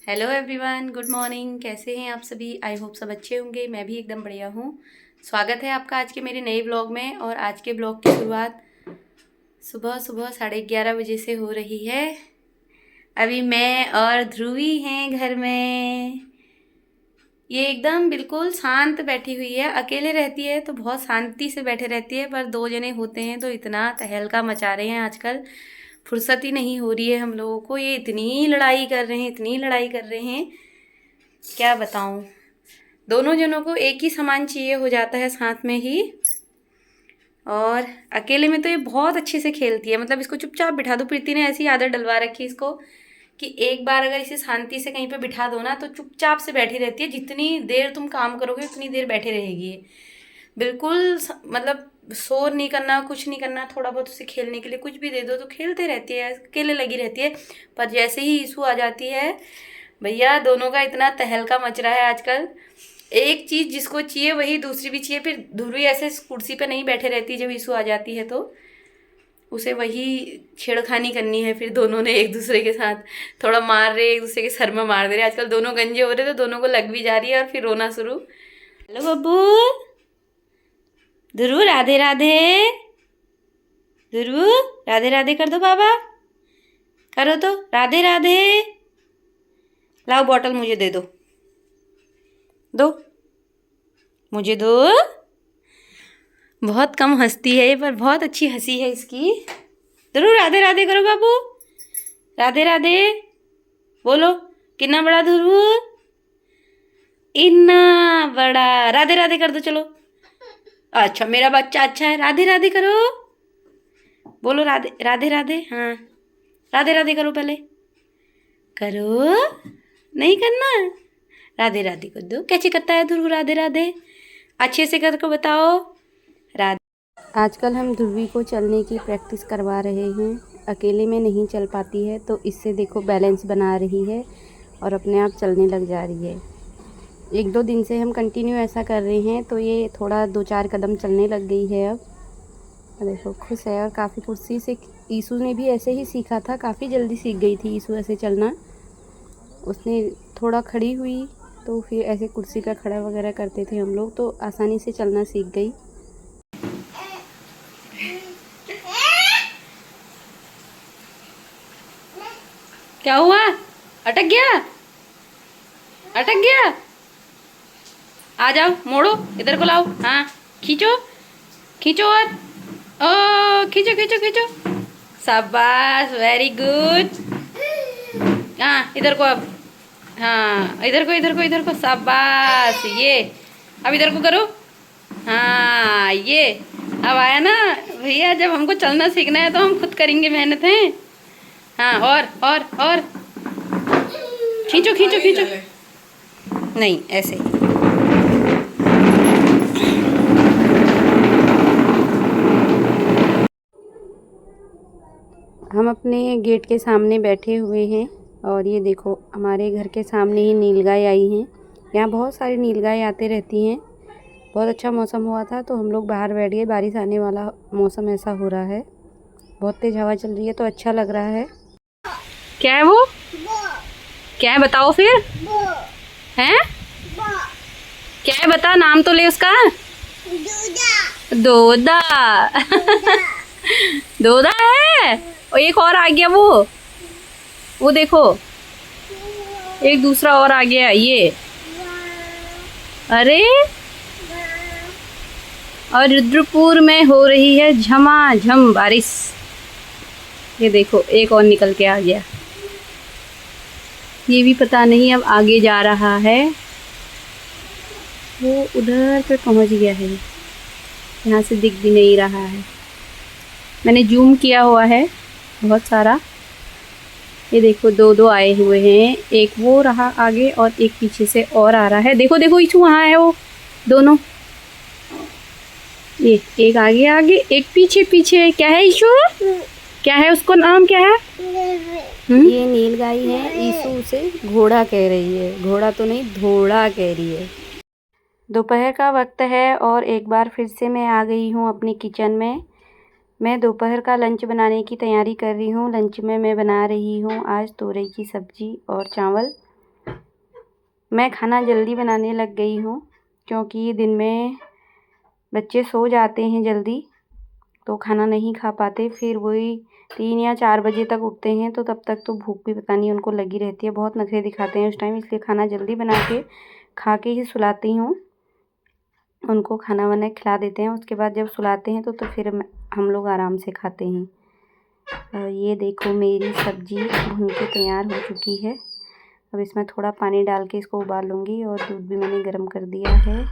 Hello everyone, good morning. कैसे हैं आप सभी? आई होप सब अच्छे होंगे। मैं भी एकदम बढ़िया हूँ। स्वागत है आपका आज के मेरे नए ब्लॉग में। और आज के ब्लॉग की शुरुआत सुबह सुबह 11:30 बजे से हो रही है। अभी मैं और ध्रुवी हैं घर में। ये एकदम बिल्कुल शांत बैठी हुई है। अकेले रहती है तो बहुत शांति से बैठे रहती है, पर दो जने होते हैं तो इतना तहलका मचा रहे हैं आजकल। फुर्सत ही नहीं हो रही है हम लोगों को। ये इतनी लड़ाई कर रहे हैं, इतनी लड़ाई कर रहे हैं, क्या बताऊं। दोनों जनों को एक ही सामान चाहिए हो जाता है साथ में ही। और अकेले में तो ये बहुत अच्छे से खेलती है, मतलब इसको चुपचाप बिठा दो। प्रीति ने ऐसी आदत डलवा रखी है इसको कि एक बार अगर इसे शांति से कहीं पे बिठा दो ना तो चुपचाप से बैठी रहती है। जितनी देर तुम काम करोगे उतनी देर बैठे रहेगी ये। बिल्कुल मतलब शोर नहीं करना, कुछ नहीं करना। थोड़ा बहुत उसे खेलने के लिए कुछ भी दे दो तो खेलते रहती है, अकेले लगी रहती है। पर जैसे ही ईशू आ जाती है, भैया दोनों का इतना तहलका मच रहा है आजकल। एक चीज जिसको चाहिए वही दूसरी भी चाहिए। फिर ध्रुवी ऐसे कुर्सी पे नहीं बैठे रहती जब ईशू आ जाती है, तो उसे वही छेड़खानी करनी है। फिर दोनों ने एक दूसरे के साथ थोड़ा मार रहे, एक दूसरे के सर में मार दे रहे। आजकल दोनों गंजे हो रहे तो दोनों को लग भी जा रही है और फिर रोना शुरू। हेलो बब्बू, ध्रुव राधे राधे। ध्रुव राधे राधे कर दो बाबा, करो तो राधे राधे। लाओ बॉटल मुझे दे दो, दो मुझे दो। बहुत कम हंसती है ये, पर बहुत अच्छी हंसी है इसकी। ध्रुव राधे राधे करो बाबू, राधे राधे बोलो। कितना बड़ा ध्रुव, इतना बड़ा। राधे राधे कर दो चलो। अच्छा मेरा बच्चा अच्छा है, राधे राधे करो। बोलो राधे राधे राधे। हाँ राधे राधे करो, पहले करो। नहीं करना, राधे राधे कर दो। कैसे करता है ध्रुव राधे राधे? अच्छे से करके बताओ। राधे। आजकल हम ध्रुवी को चलने की प्रैक्टिस करवा रहे हैं। अकेले में नहीं चल पाती है तो इससे देखो बैलेंस बना रही है और अपने आप चलने लग जा रही है। 1-2 दिन से हम कंटिन्यू ऐसा कर रहे हैं तो ये थोड़ा 2-4 कदम चलने लग गई है अब। देखो खुश है। और काफ़ी कुर्सी से ईशू ने भी ऐसे ही सीखा था, काफ़ी जल्दी सीख गई थी ईशू ऐसे चलना। उसने थोड़ा खड़ी हुई तो फिर ऐसे कुर्सी पर खड़ा वगैरह करते थे हम लोग, तो आसानी से चलना सीख गई। क्या हुआ? अटक गया, अटक गया। आ जाओ, मोड़ो, इधर को लाओ। हाँ खींचो, खींचो और ओ खींचो खींचो खींचो। शाबाश, वेरी गुड। हाँ इधर को अब। हाँ इधर को इधर को इधर को, शाबाश। ये अब इधर को करो। हाँ ये अब आया ना भैया। जब हमको चलना सीखना है तो हम खुद करेंगे मेहनत है। हाँ और खींचो खींचो खींचो। नहीं ऐसे। हम अपने गेट के सामने बैठे हुए हैं और ये देखो हमारे घर के सामने ही नीलगाय आई हैं। यहाँ बहुत सारी नीलगाय आते रहती हैं। बहुत अच्छा मौसम हुआ था तो हम लोग बाहर बैठ गए। बारिश आने वाला मौसम ऐसा हो रहा है, बहुत तेज हवा चल रही है तो अच्छा लग रहा है। क्या है वो? क्या है बताओ फिर। हैं? क्या है बता, नाम तो ले उसका। दोदा। दोदा है। और एक और आ गया, वो देखो एक दूसरा और आ गया ये। अरे और रुद्रपुर में हो रही है झमाझम बारिश। ये देखो एक और निकल के आ गया। ये भी पता नहीं अब आगे जा रहा है। वो उधर पे पहुंच गया है, यहाँ से दिख भी नहीं रहा है। मैंने जूम किया हुआ है बहुत सारा। ये देखो दो आए हुए हैं, एक वो रहा आगे और एक पीछे से और आ रहा है। देखो देखो इशू वहाँ है, वो दोनों। ये एक आगे आगे एक पीछे पीछे। क्या है इशू? क्या है उसको नाम क्या है? ये नीलगाय है। ईशू उसे घोड़ा कह रही है, घोड़ा तो नहीं घोड़ा कह रही है। दोपहर का वक्त है और एक बार फिर से मैं आ गई हूँ अपनी किचन में। मैं दोपहर का लंच बनाने की तैयारी कर रही हूँ। लंच में मैं बना रही हूँ आज तोरई की सब्ज़ी और चावल। मैं खाना जल्दी बनाने लग गई हूँ क्योंकि दिन में बच्चे सो जाते हैं जल्दी तो खाना नहीं खा पाते, फिर वही 3 या 4 बजे तक उठते हैं तो तब तक तो भूख भी पता नहीं उनको लगी रहती है, बहुत नखरे दिखाते हैं उस टाइम। इसलिए खाना जल्दी बना के खा के ही सुलाती हूँ, उनको खाना वाना खिला देते हैं। उसके बाद जब सुलाते हैं तो फिर हम लोग आराम से खाते हैं। और ये देखो मेरी सब्ज़ी भून के तैयार हो चुकी है। अब इसमें थोड़ा पानी डाल के इसको उबाल लूँगी और दूध भी मैंने गर्म कर दिया है।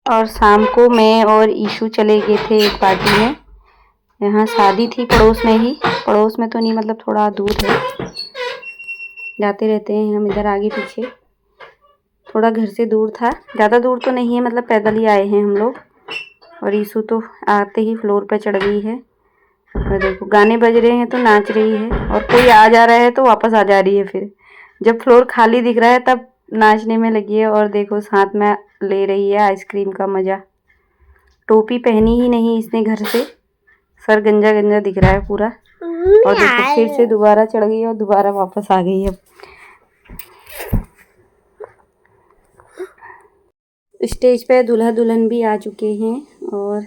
और शाम को मैं और ईशू चले गए थे एक पार्टी में, यहाँ शादी थी पड़ोस में ही, पड़ोस में तो नहीं मतलब थोड़ा दूर है, जाते रहते हैं हम इधर आगे पीछे। थोड़ा घर से दूर था, ज़्यादा दूर तो नहीं है, मतलब पैदल ही आए हैं हम लोग। और ईशू तो आते ही फ्लोर पर चढ़ गई है और देखो गाने बज रहे हैं तो नाच रही है, और कोई आ जा रहा है तो वापस आ जा रही है। फिर जब फ्लोर खाली दिख रहा है तब नाचने में लगी है। और देखो साथ में ले रही है आइसक्रीम का मज़ा। टोपी पहनी ही नहीं इसने घर से, सर गंजा गंजा दिख रहा है पूरा। और देखो फिर से दोबारा चढ़ गई और दोबारा वापस आ गई है। स्टेज पे दूल्हा दुल्हन भी आ चुके हैं और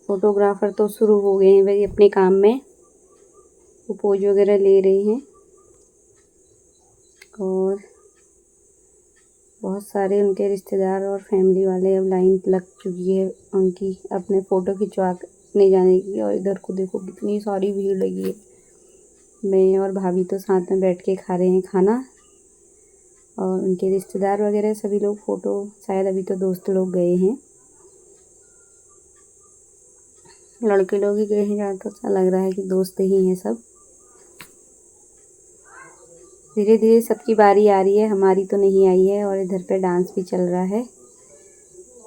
फोटोग्राफर तो शुरू हो गए हैं भाई अपने काम में, वो पोज वगैरह ले रहे हैं। और बहुत सारे उनके रिश्तेदार और फैमिली वाले अब लाइन लग चुकी है उनकी अपने फ़ोटो खिंचवाने जाने की। और इधर को देखो कितनी सारी भीड़ लगी है। मैं और भाभी तो साथ में बैठ के खा रहे हैं खाना, और उनके रिश्तेदार वगैरह सभी लोग फ़ोटो, शायद अभी तो दोस्त लोग गए हैं, लड़के लोग ही गए हैं ज़्यादा, तो अच्छा लग रहा है कि दोस्त ही हैं सब। धीरे धीरे सबकी बारी आ रही है, हमारी तो नहीं आई है। और इधर पे डांस भी चल रहा है।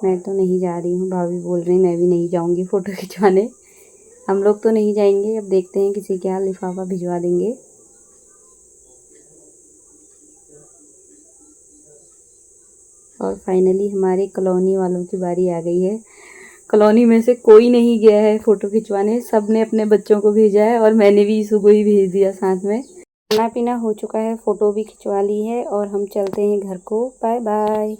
मैं तो नहीं जा रही हूँ, भाभी बोल रही मैं भी नहीं जाऊँगी फ़ोटो खिंचवाने। हम लोग तो नहीं जाएंगे, अब देखते हैं किसी के यहाँ लिफाफा भिजवा देंगे। और फाइनली हमारे कॉलोनी वालों की बारी आ गई है। कॉलोनी में से कोई नहीं गया है फ़ोटो खिंचवाने, सब ने अपने बच्चों को भेजा है और मैंने भी ईशू को ही भेज दिया साथ में। खाना पीना हो चुका है, फ़ोटो भी खिंचवा ली है और हम चलते हैं घर को। Bye bye.